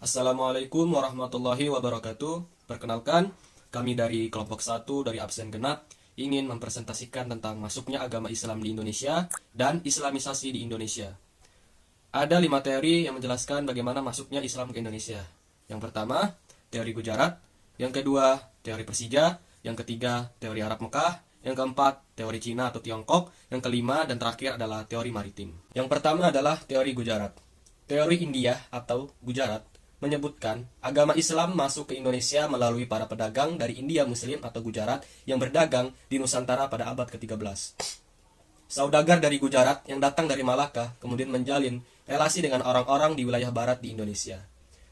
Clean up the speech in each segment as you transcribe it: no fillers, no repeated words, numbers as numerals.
Assalamualaikum warahmatullahi wabarakatuh. Perkenalkan, kami dari kelompok 1 dari absen genap ingin mempresentasikan tentang masuknya agama Islam di Indonesia dan islamisasi di Indonesia. Ada 5 teori yang menjelaskan bagaimana masuknya Islam ke Indonesia. Yang pertama, teori Gujarat. Yang kedua, teori Persija. Yang ketiga, teori Arab Mekah. Yang keempat, teori Cina atau Tiongkok. Yang kelima dan terakhir adalah teori maritim. Yang pertama adalah teori Gujarat. Teori India atau Gujarat menyebutkan agama Islam masuk ke Indonesia melalui para pedagang dari India Muslim atau Gujarat yang berdagang di Nusantara pada abad ke-13. Saudagar dari Gujarat yang datang dari Malaka kemudian menjalin relasi dengan orang-orang di wilayah barat di Indonesia.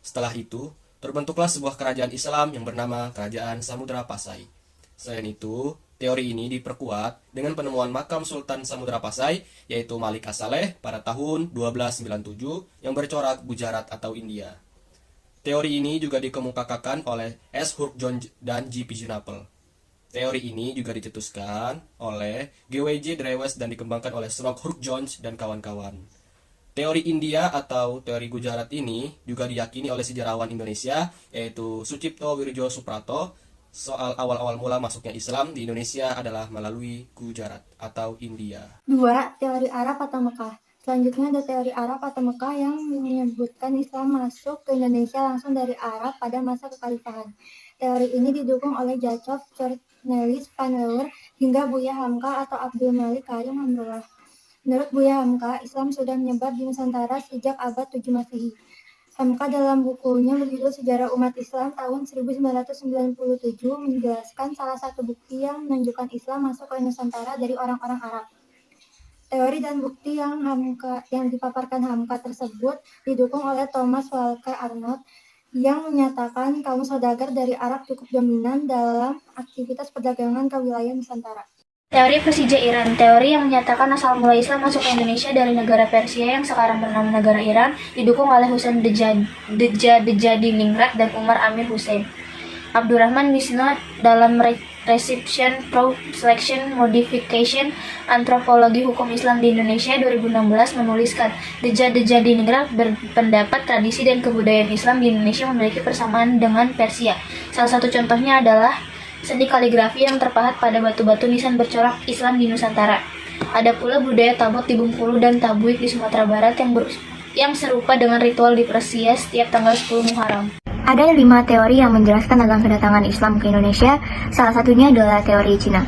Setelah itu, terbentuklah sebuah kerajaan Islam yang bernama Kerajaan Samudra Pasai. Selain itu, teori ini diperkuat dengan penemuan makam Sultan Samudra Pasai, yaitu Malik As-Saleh pada tahun 1297 yang bercorak Gujarat atau India. Teori ini juga dikemukakan oleh S. Hurkjohn dan G. P. Junapel. Teori ini juga dicetuskan oleh G.W.J. Drewes dan dikembangkan oleh Shrok Hurkjohn dan kawan-kawan. Teori India atau teori Gujarat ini juga diyakini oleh sejarawan Indonesia, yaitu Sucipto Wirjo Suprato. Soal awal-awal mula masuknya Islam di Indonesia adalah melalui Gujarat atau India. 2. Teori Arab atau Mekah. Selanjutnya ada teori Arab atau Mekah yang menyebutkan Islam masuk ke Indonesia langsung dari Arab pada masa kekhalifahan. Teori ini didukung oleh Jacob Cornelis van Leeuwen hingga Buya Hamka atau Abdul Malik Karim Amrullah. Menurut Buya Hamka, Islam sudah menyebar di Nusantara sejak abad 7 Masehi. Hamka dalam bukunya berjudul Sejarah Umat Islam tahun 1997 menjelaskan salah satu bukti yang menunjukkan Islam masuk ke Nusantara dari orang-orang Arab. Teori dan bukti yang dipaparkan Hamka tersebut didukung oleh Thomas Walker Arnold yang menyatakan kaum saudagar dari Arab cukup dominan dalam aktivitas perdagangan ke wilayah Nusantara. Teori Persija Iran. Teori yang menyatakan asal mula Islam masuk ke Indonesia dari negara Persia yang sekarang bernama negara Iran didukung oleh Husain Dejjadiningrat dan Umar Amir Hussein. Abdurrahman Wisnu dalam Reception, Selection, Modification, Antropologi Hukum Islam di Indonesia 2016 menuliskan, Dejjadiningrat berpendapat tradisi dan kebudayaan Islam di Indonesia memiliki persamaan dengan Persia. Salah satu contohnya adalah seni kaligrafi yang terpahat pada batu-batu nisan bercorak Islam di Nusantara. Ada pula budaya tabot di Bengkulu dan tabuik di Sumatera Barat yang serupa dengan ritual di Persia setiap tanggal 10 Muharram. Ada 5 teori yang menjelaskan tentang kedatangan Islam ke Indonesia, salah satunya adalah teori Cina.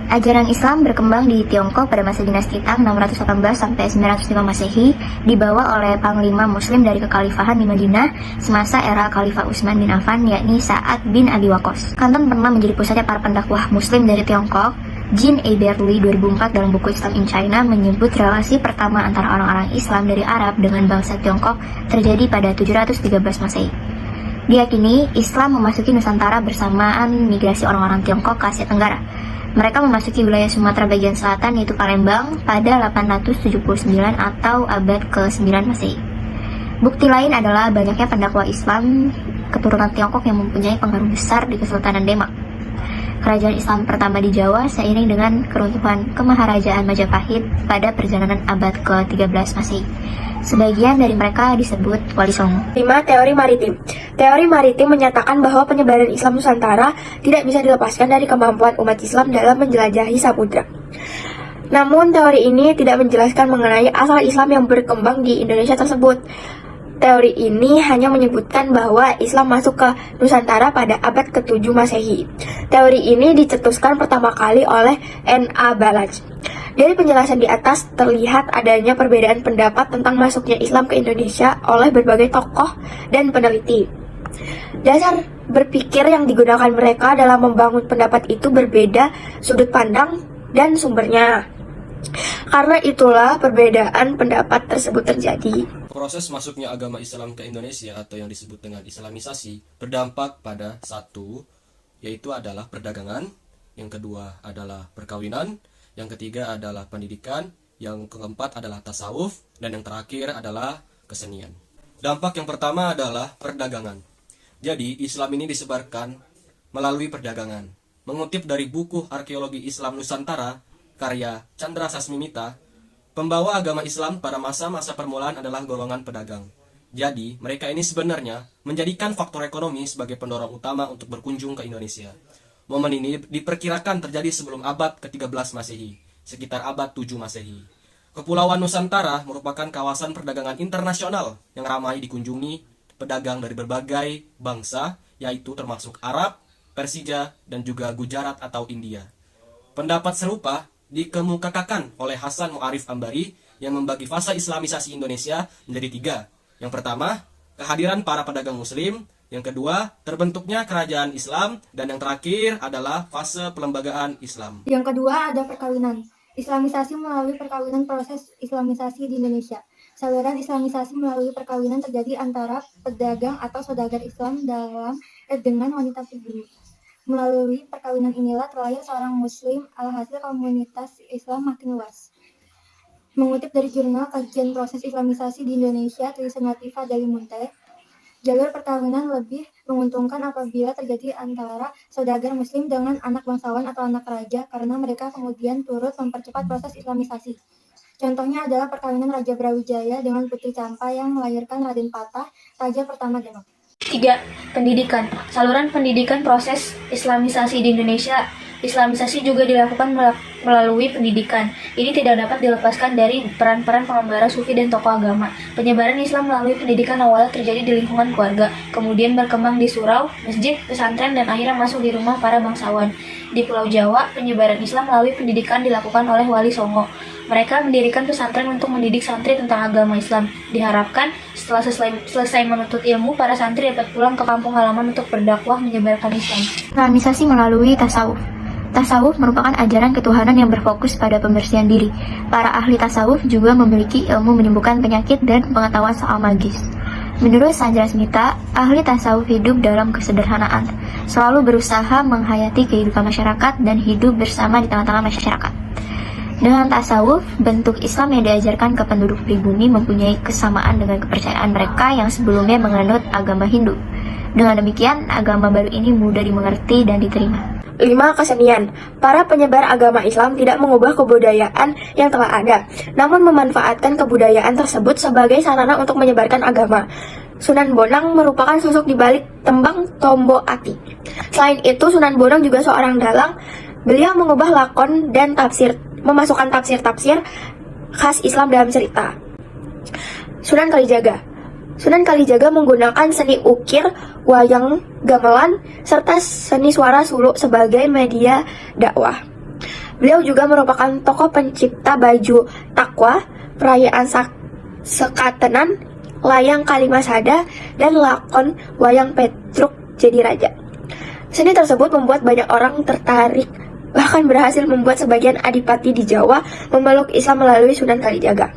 Ajaran Islam berkembang di Tiongkok pada masa dinasti Tang 618 sampai 905 Masehi, dibawa oleh panglima muslim dari kekhalifahan di Madinah semasa era Khalifah Utsman bin Affan, yakni Sa'ad bin Abi Waqqas. Kanton pernah menjadi pusatnya para pendakwah muslim dari Tiongkok. Jean A. Berley 2004 dalam buku Islam in China menyebut relasi pertama antara orang-orang Islam dari Arab dengan bangsa Tiongkok terjadi pada 713 Masehi. Diyakini Islam memasuki Nusantara bersamaan migrasi orang-orang Tiongkok ke Asia Tenggara. Mereka memasuki wilayah Sumatera bagian selatan yaitu Palembang pada 879 atau abad ke-9 Masehi. Bukti lain adalah banyaknya pendakwa Islam keturunan Tiongkok yang mempunyai pengaruh besar di Kesultanan Demak. Kerajaan Islam pertama di Jawa seiring dengan keruntuhan Kemaharajaan Majapahit pada perjalanan abad ke-13 Masehi. Sebagian dari mereka disebut Wali Songo. 5. Teori maritim. Teori maritim menyatakan bahwa penyebaran Islam Nusantara tidak bisa dilepaskan dari kemampuan umat Islam dalam menjelajahi samudra. Namun teori ini tidak menjelaskan mengenai asal Islam yang berkembang di Indonesia tersebut. Teori ini hanya menyebutkan bahwa Islam masuk ke Nusantara pada abad ke-7 Masehi. Teori ini dicetuskan pertama kali oleh N.A. Balaj. Dari penjelasan di atas terlihat adanya perbedaan pendapat tentang masuknya Islam ke Indonesia oleh berbagai tokoh dan peneliti. Dasar berpikir yang digunakan mereka dalam membangun pendapat itu berbeda sudut pandang dan sumbernya. Karena itulah perbedaan pendapat tersebut terjadi. Proses masuknya agama Islam ke Indonesia atau yang disebut dengan islamisasi berdampak pada satu, yaitu adalah perdagangan, yang kedua adalah perkawinan, yang ketiga adalah pendidikan, yang keempat adalah tasawuf, dan yang terakhir adalah kesenian. Dampak yang pertama adalah perdagangan. Jadi, Islam ini disebarkan melalui perdagangan. Mengutip dari buku Arkeologi Islam Nusantara, karya Chandra Sasmimita, pembawa agama Islam pada masa-masa permulaan adalah golongan pedagang. Jadi, mereka ini sebenarnya menjadikan faktor ekonomi sebagai pendorong utama untuk berkunjung ke Indonesia. Momen ini diperkirakan terjadi sebelum abad ke-13 Masehi, sekitar abad 7 Masehi. Kepulauan Nusantara merupakan kawasan perdagangan internasional yang ramai dikunjungi pedagang dari berbagai bangsa, yaitu termasuk Arab, Persija, dan juga Gujarat atau India. Pendapat serupa dikemukakan oleh Hasan Mu'arif Ambari yang membagi fase islamisasi Indonesia menjadi 3. Yang pertama, kehadiran para pedagang muslim. Yang kedua, terbentuknya kerajaan Islam. Dan yang terakhir adalah fase pelembagaan Islam. Yang kedua ada perkawinan. Islamisasi melalui perkawinan. Proses islamisasi di Indonesia. Saluran islamisasi melalui perkawinan terjadi antara pedagang atau saudagar Islam dengan wanita pribumi. Melalui perkawinan inilah terlahir seorang muslim, alhasil komunitas Islam makin luas. Mengutip dari jurnal Kajian Proses Islamisasi di Indonesia, tulisan Latifah dari Munte, jalur perkawinan lebih menguntungkan apabila terjadi antara saudagar muslim dengan anak bangsawan atau anak raja, karena mereka kemudian turut mempercepat proses islamisasi. Contohnya adalah perkawinan Raja Brawijaya dengan Putri Campa yang melahirkan Raden Patah, Raja pertama Demak. 3. Pendidikan. Saluran pendidikan proses islamisasi di Indonesia. Islamisasi juga dilakukan melalui pendidikan. Ini tidak dapat dilepaskan dari peran-peran pengembara sufi dan tokoh agama. Penyebaran Islam melalui pendidikan awalnya terjadi di lingkungan keluarga, kemudian berkembang di surau, masjid, pesantren, dan akhirnya masuk di rumah para bangsawan. Di Pulau Jawa, penyebaran Islam melalui pendidikan dilakukan oleh Wali Songo. Mereka mendirikan pesantren untuk mendidik santri tentang agama Islam. Diharapkan setelah selesai menuntut ilmu, para santri dapat pulang ke kampung halaman untuk berdakwah menyebarkan Islam. Islamisasi melalui tasawuf. Tasawuf merupakan ajaran ketuhanan yang berfokus pada pembersihan diri. Para ahli tasawuf juga memiliki ilmu menyembuhkan penyakit dan pengetahuan soal magis. Menurut Sandra Smita, ahli tasawuf hidup dalam kesederhanaan, selalu berusaha menghayati kehidupan masyarakat dan hidup bersama di tengah-tengah masyarakat. Dengan tasawuf, bentuk Islam yang diajarkan ke penduduk pribumi mempunyai kesamaan dengan kepercayaan mereka yang sebelumnya menganut agama Hindu. Dengan demikian, agama baru ini mudah dimengerti dan diterima. 5. Kesenian. Para penyebar agama Islam tidak mengubah kebudayaan yang telah ada, namun memanfaatkan kebudayaan tersebut sebagai sarana untuk menyebarkan agama. Sunan Bonang merupakan sosok di balik tembang Tombo Ati. Selain itu, Sunan Bonang juga seorang dalang. Beliau mengubah lakon dan tafsir, memasukkan tafsir-tafsir khas Islam dalam cerita. Sunan Kalijaga. Sunan Kalijaga menggunakan seni ukir, wayang, gamelan, serta seni suara suluk sebagai media dakwah. Beliau juga merupakan tokoh pencipta baju takwa, perayaan sekatenan, layang Kalimasada, dan lakon wayang Petruk Jadi Raja. Seni tersebut membuat banyak orang tertarik, bahkan berhasil membuat sebagian adipati di Jawa memeluk Islam melalui Sunan Kalijaga.